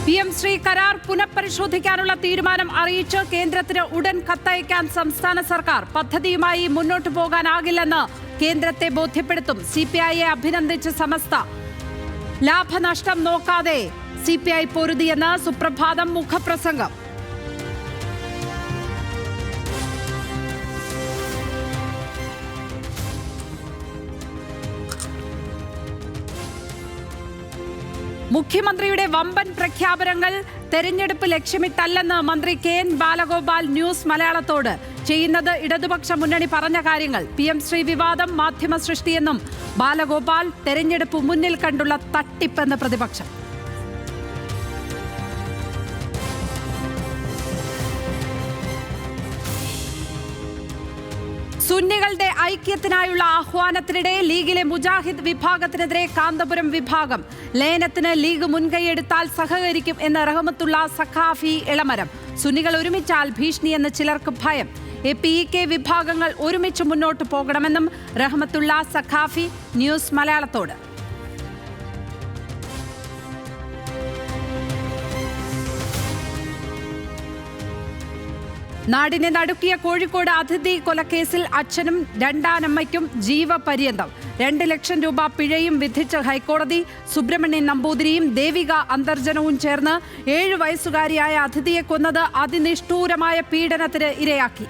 PM Shri കരാർ പുനഃപരിശോധിക്കാനുള്ള തീരുമാനം അറിയിച്ച് കേന്ദ്രത്തിന് ഉടൻ കത്തയക്കാൻ സംസ്ഥാന സർക്കാർ. പദ്ധതിയുമായി മുന്നോട്ടു പോകാനാകില്ലെന്ന് കേന്ദ്രത്തെ ബോധ്യപ്പെടുത്തും. CPIയെ അഭിനന്ദിച്ച് സമസ്ത. ലാഭനഷ്ടം നോക്കാതെ CPI പൊരുതിയെന്ന് സുപ്രഭാതം മുഖപ്രസംഗം. മുഖ്യമന്ത്രിയുടെ വമ്പൻ പ്രഖ്യാപനങ്ങൾ തെരഞ്ഞെടുപ്പ് ലക്ഷ്യമിട്ടല്ലെന്ന് മന്ത്രി KN ബാലഗോപാൽ ന്യൂസ് മലയാളത്തോട്. ചെയ്യുന്നത് ഇടതുപക്ഷ മുന്നണി പറഞ്ഞ കാര്യങ്ങൾ. PM ശ്രീ വിവാദം മാധ്യമ സൃഷ്ടിയെന്നും ബാലഗോപാൽ. തെരഞ്ഞെടുപ്പ് മുന്നിൽ കണ്ടുള്ള തട്ടിപ്പെന്ന് പ്രതിപക്ഷം. സുന്നികളുടെ ഐക്യത്തിനായുള്ള ആഹ്വാനത്തിനിടെ ലീഗിലെ മുജാഹിദ് വിഭാഗത്തിനെതിരെ കാന്തപുരം വിഭാഗം. ലയനത്തിന് ലീഗ് മുൻകൈയെടുത്താൽ സഹകരിക്കും എന്ന് റഹ്മത്തുള്ള സഖാഫി എളമരം. സുന്നികൾ ഒരുമിച്ചാൽ ഭീഷണിയെന്ന് ചിലർക്ക് ഭയം. APEK വിഭാഗങ്ങൾ ഒരുമിച്ച് മുന്നോട്ട് പോകണമെന്നും റഹ്മത്തുള്ള സഖാഫി ന്യൂസ് മലയാളത്തോട്. നാടിനെ നടുക്കിയ കോഴിക്കോട് അതിഥി കൊലക്കേസിൽ അച്ഛനും രണ്ടാനമ്മയ്ക്കും ജീവപര്യന്തം. 2 ലക്ഷം രൂപ പിഴയും വിധിച്ച ഹൈക്കോടതി. സുബ്രഹ്മണ്യൻ നമ്പൂതിരിയും ദേവിക അന്തർജനവും ചേർന്ന് 7 വയസ്സുകാരിയായ അതിഥിയെ കൊന്നത് അതിനിഷ്ഠൂരമായ പീഡനത്തിന് ഇരയാക്കി.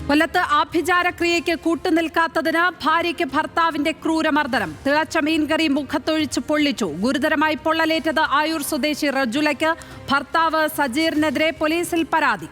കൊല്ലത്ത് ആഭിചാരക്രിയയ്ക്ക് കൂട്ടുനിൽക്കാത്തതിന് ഭാര്യയ്ക്ക് ഭർത്താവിന്റെ ക്രൂരമർദ്ദനം. തിളച്ച മീൻകറി മുഖത്തൊഴിച്ച് പൊള്ളിച്ചു. ഗുരുതരമായി പൊള്ളലേറ്റത് ആയൂർ സ്വദേശി റജുലയ്ക്ക്. ഭർത്താവ് സജീറിനെതിരെ പോലീസിൽ പരാതി.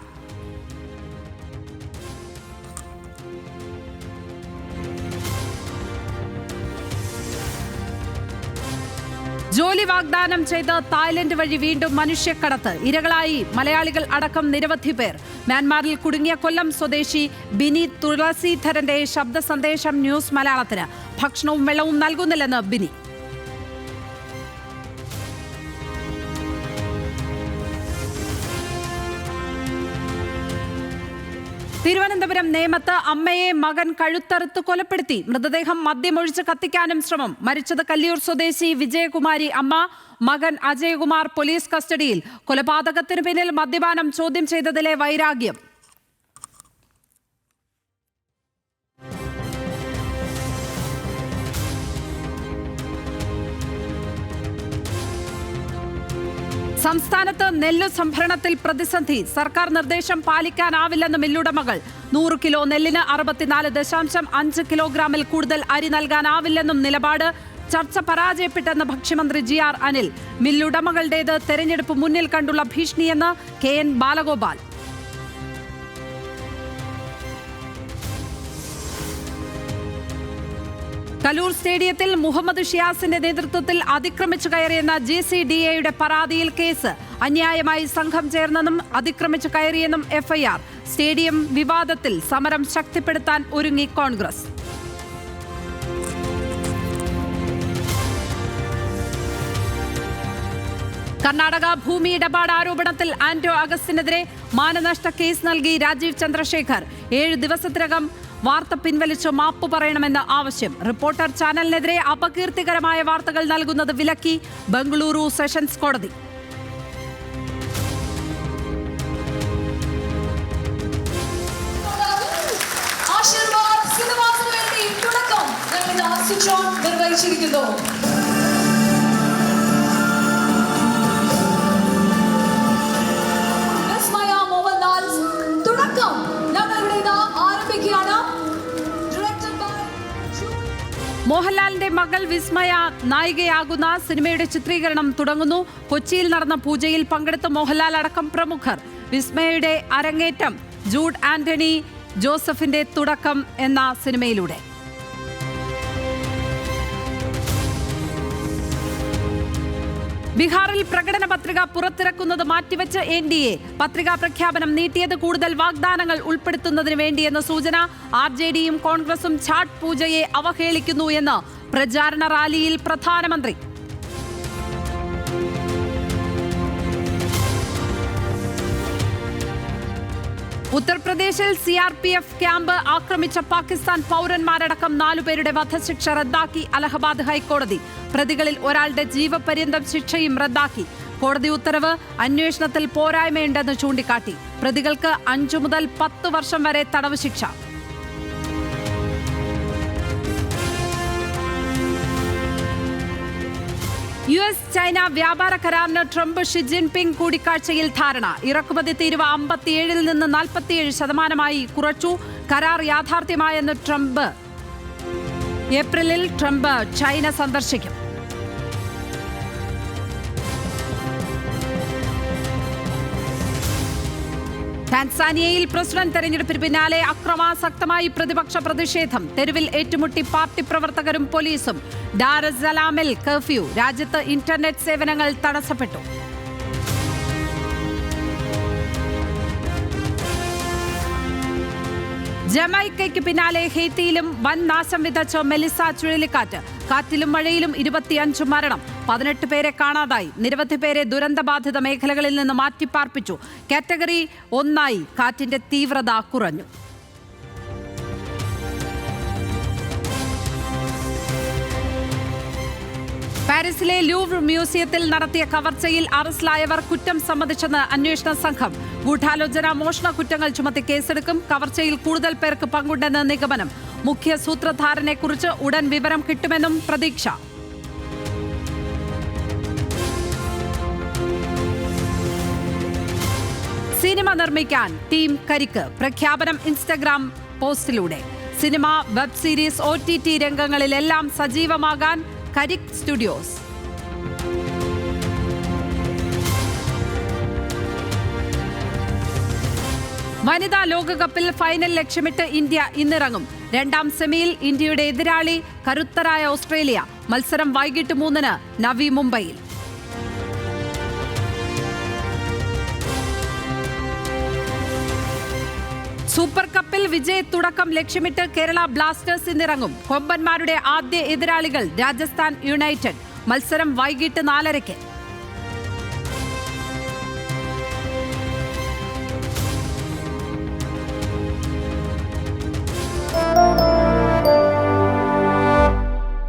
ജോലി വാഗ്ദാനം ചെയ്ത് തായ്ലൻഡ് വഴി വീണ്ടും മനുഷ്യക്കടത്ത്. ഇരകളായി മലയാളികൾ അടക്കം നിരവധി പേർ. മ്യാൻമാറിൽ കുടുങ്ങിയ കൊല്ലം സ്വദേശി ബിനി തുളസീധരന്റെ ശബ്ദ സന്ദേശം ന്യൂസ് മലയാളത്തിന്. ഭക്ഷണവും വെള്ളവും നൽകുന്നില്ലെന്ന് ബിനി. തിരുവനന്തപുരം നേമത്ത് അമ്മയെ മകൻ കഴുത്തറുത്ത് കൊലപ്പെടുത്തി. മൃതദേഹം മദ്യമൊഴിച്ച് കത്തിക്കാനും ശ്രമം. മരിച്ചത് കല്ലിയൂർ സ്വദേശി വിജയകുമാരി അമ്മ. മകൻ അജയകുമാർ പോലീസ് കസ്റ്റഡിയിൽ. കൊലപാതകത്തിനു പിന്നിൽ മദ്യപാനം ചോദ്യം ചെയ്തതിലെ വൈരാഗ്യം. സംസ്ഥാനത്ത് നെല്ല് സംഭരണത്തിൽ പ്രതിസന്ധി. സർക്കാർ നിർദ്ദേശം പാലിക്കാനാവില്ലെന്ന് മില്ലുടമകൾ. 100 കിലോ നെല്ലിന് 64.5 കിലോഗ്രാമിൽ കൂടുതൽ അരി നൽകാനാവില്ലെന്നും നിലപാട്. ചർച്ച പരാജയപ്പെട്ടെന്ന് ഭക്ഷ്യമന്ത്രി GR അനിൽ. മില്ലുടമകളുടേത് തെരഞ്ഞെടുപ്പ് മുന്നിൽ കണ്ടുള്ള ഭീഷണിയെന്ന് KN ബാലഗോപാൽ. കലൂർ സ്റ്റേഡിയത്തിൽ മുഹമ്മദ് ഷിയാസിന്റെ നേതൃത്വത്തിൽ അതിക്രമിച്ചു കയറിയെന്ന GCDAയുടെ പരാതിയിൽ കേസ്. അന്യായമായി സംഘം ചേർന്നെന്നും അതിക്രമിച്ചു കയറിയെന്നും FIR. സ്റ്റേഡിയം വിവാദത്തിൽ സമരം ശക്തിപ്പെടുത്താൻ ഒരുങ്ങി കോൺഗ്രസ്. കർണാടക ഭൂമി ഇടപാട് ആരോപണത്തിൽ ആന്റോ അഗസ്റ്റിനെതിരെ മാനനഷ്ട കേസ് നൽകി രാജീവ് ചന്ദ്രശേഖർ. 7 ദിവസത്തിനകം വാർത്ത പിൻവലിച്ച് മാപ്പ് പറയണമെന്ന് ആവശ്യം. റിപ്പോർട്ടർ ചാനലിനെതിരെ അപകീർത്തികരമായ വാർത്തകൾ നൽകുന്നത് വിലക്കി ബംഗളൂരു സെഷൻസ് കോടതി. ആശീർവാദ് സിനിമാസിന് വേണ്ടി തുടക്കം നിർവഹിച്ചിരിക്കുന്നു. മോഹൻലാലിന്റെ മകൾ വിസ്മയ നായികയാകുന്ന സിനിമയുടെ ചിത്രീകരണം തുടങ്ങുന്നു. കൊച്ചിയിൽ നടന്ന പൂജയിൽ പങ്കെടുത്ത മോഹൻലാൽ അടക്കം പ്രമുഖർ. വിസ്മയയുടെ അരങ്ങേറ്റം ജൂഡ് ആന്റണി ജോസഫിന്റെ തുടക്കം എന്ന സിനിമയിലൂടെ. ബീഹാറിൽ പ്രകടന പത്രിക പുറത്തിറക്കുന്നത് മാറ്റിവെച്ച് NDA. പത്രികാ പ്രഖ്യാപനം നീട്ടിയത് കൂടുതൽ വാഗ്ദാനങ്ങൾ ഉൾപ്പെടുത്തുന്നതിന് വേണ്ടിയെന്ന സൂചന. RJDയും കോൺഗ്രസും ഛാട്ട് പൂജയെ അവഹേളിക്കുന്നു എന്ന് പ്രചാരണ റാലിയിൽ പ്രധാനമന്ത്രി. ഉത്തർപ്രദേശിൽ CRPF ക്യാമ്പ് ആക്രമിച്ച പാകിസ്ഥാൻ പൗരന്മാരടക്കം 4 പേരുടെ വധശിക്ഷ റദ്ദാക്കി അലഹബാദ് ഹൈക്കോടതി. പ്രതികളിൽ ഒരാളുടെ ജീവപര്യന്തം ശിക്ഷയും റദ്ദാക്കി. കോടതി ഉത്തരവ് അന്വേഷണത്തിൽ പോരായ്മയുണ്ടെന്ന് ചൂണ്ടിക്കാട്ടി. പ്രതികൾക്ക് 5 മുതൽ 10 വർഷം വരെ തടവ് ശിക്ഷ. US ചൈന വ്യാപാര കരാറിന് ട്രംപ് ഷി ജിൻപിങ് കൂടിക്കാഴ്ചയിൽ ധാരണ. ഇറക്കുമതി തീരുവ 57% നിന്ന് 47% കുറച്ചു. കരാർ യാഥാർത്ഥ്യമായെന്ന് ട്രംപ്. ഏപ്രിലിൽ ട്രംപ് ചൈന സന്ദർശിക്കും. ടാൻസാനിയയിൽ പ്രസിഡന്റ് തെരഞ്ഞെടുപ്പിന് പിന്നാലെ അക്രമാസക്തമായി പ്രതിപക്ഷ പ്രതിഷേധം. തെരുവിൽ ഏറ്റുമുട്ടി പാർട്ടി പ്രവർത്തകരും പോലീസും. Dar S സലാമിൽ curfew. രാജ്യത്ത് ഇന്റർനെറ്റ് സേവനങ്ങൾ തടസ്സപ്പെട്ടു. ജമൈക്കയ്ക്ക് പിന്നാലെ ഹെയ്ത്തിയിലും വൻ നാശം വിതച്ച മെലിസ ചുഴലിക്കാറ്റ്. കാറ്റിലും മഴയിലും 25 മരണം, 18 പേരെ കാണാതായി. നിരവധി പേരെ ദുരന്തബാധിത മേഖലകളിൽ നിന്ന് മാറ്റിപ്പാർപ്പിച്ചു. കാറ്റഗറി 1 കാറ്റിന്റെ തീവ്രത കുറഞ്ഞു. പാരീസിലെ ലൂവ്ർ മ്യൂസിയത്തിൽ നടത്തിയ കവർച്ചയിൽ അറസ്റ്റിലായവർ കുറ്റം സമ്മതിച്ചെന്ന് അന്വേഷണ സംഘം. ഗൂഢാലോചന, മോഷണ കുറ്റങ്ങൾ ചുമത്തി കേസെടുക്കും. കവർച്ചയിൽ കൂടുതൽ പേർക്ക് പങ്കുണ്ടെന്ന് നിഗമനം. മുഖ്യ സൂത്രധാരനെക്കുറിച്ച് ഉടൻ വിവരം കിട്ടുമെന്നും പ്രതീക്ഷ. സിനിമ നിർമ്മിക്കാൻ ടീം കരിക്ക്. പ്രഖ്യാപനം ഇൻസ്റ്റഗ്രാം പോസ്റ്റിലൂടെ. സിനിമ, വെബ് സീരീസ്, OTT രംഗങ്ങളിലെല്ലാം സജീവമാകാൻ കരിക് സ്റ്റുഡിയോസ്. വനിതാ ലോകകപ്പിൽ ഫൈനൽ ലക്ഷ്യമിട്ട് ഇന്ത്യ ഇന്നിറങ്ങും. 2ാം സെമിയിൽ ഇന്ത്യയുടെ എതിരാളി കരുത്തരായ ഓസ്ട്രേലിയ. മത്സരം വൈകിട്ട് 3-ന് നവി മുംബൈയിൽ. സൂപ്പർ കപ്പിൽ വിജയ തുടക്കം ലക്ഷ്യമിട്ട് കേരള ബ്ലാസ്റ്റേഴ്സ് ഇന്നിറങ്ങും. കൊമ്പന്മാരുടെ ആദ്യ എതിരാളികൾ രാജസ്ഥാൻ യുണൈറ്റഡ്. മത്സരം വൈകിട്ട് 4:30-ക്ക്.